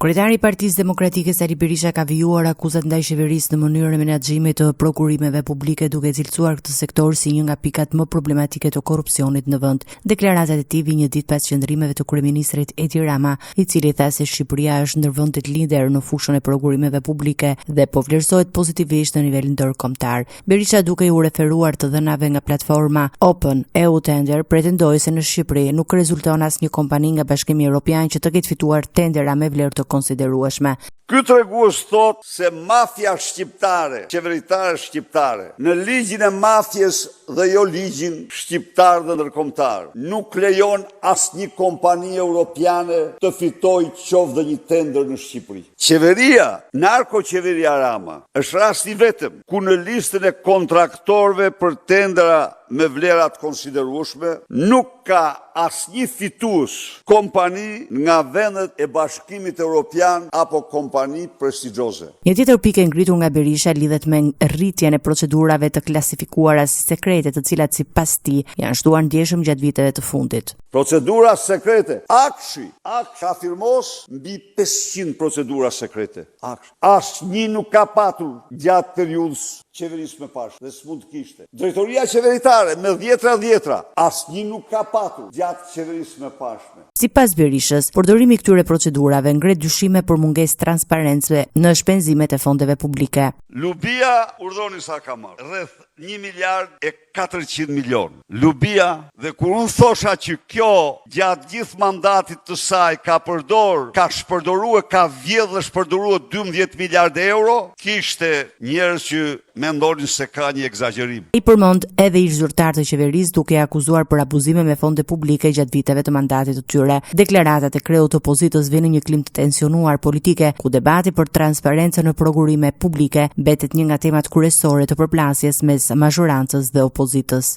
Kryetari i Partisë Demokratike Sali Berisha ka vijuar akuzat ndaj qeverisë në mënyrën e menaxhimit të prokurimeve publike, duke cilësuar këtë sektor si një nga pikat më problematike të korrupsionit në vend. Deklaratat e tij vijnë një ditë pas qëndrimeve të kryeministrit Edi Rama, i cili tha se Shqipëria është ndër vendet lider në fushën e prokurimeve publike dhe po vlerësohet pozitivisht në nivel ndërkombëtar. Berisha, duke u referuar të dhënave nga platforma Open EU Tender, pretendoi se në Shqipëri nuk rezulton asnjë kompani nga Bashkimi Evropian që të ketë fituar tendera me vlerë të konsiderueshme. Ky tregues thot se mafia shqiptare, qeveritare shqiptare, në ligjin e mafjes dhe jo ligjin shqiptar dhe ndërkombëtar, nuk lejon asnjë kompani europiane të fitojë qoftë dhe një tender në Shqipëri. Qeveria, narkoqeveria Rama, është rasti vetëm ku në listën e kontraktorëve për tendera me vlerat konsiderueshme nuk ka asnjë fitues kompani nga vendet e Bashkimit Evropian apo kompani prestigjioze. Një tjetër pikë ngritur nga Berisha lidhet me rritjen e procedurave të klasifikuara si sekrete, të cilat sipas tij janë shtuar ndjeshëm gjatë viteve të fundit. Procedura sekrete. Akshi afirmos mbi 500 procedura sekrete. Asnjë nuk ka patur gjatë periudhës qeverisë më parë dhe s'mund të kishte. Drejtoria qeveritare me dhjetra, asnjë nuk ka patur gjatë qeverisë më parë. Sipas Berishës, përdorimi i këtyre procedurave ngre dyshime për mungesë transparence në shpenzimet e fondeve publike. Lubia urdhoni sa ka marrë, rreth 1 miliard e 400 milion. Lubia, dhe kur unë thosha që kjo gjatë gjithë mandatit të saj ka shpërdoruar, ka vjedhë dhe shpërdoruar 12 miliard euro, kishte njerëz që mendonin se ka një egzagerim. I përmend edhe ish zyrtar të qeverisë duke akuzuar për abuzime me fonde publike gjatë viteve të mandatit të tyre. Deklaratat e kreut të opozitës vijnë në një klim të tensionuar politike, ku debati për transparencën në prokurime publike mbetet një nga temat kryesore të përplasjes mes mazhorancës dhe opozitës.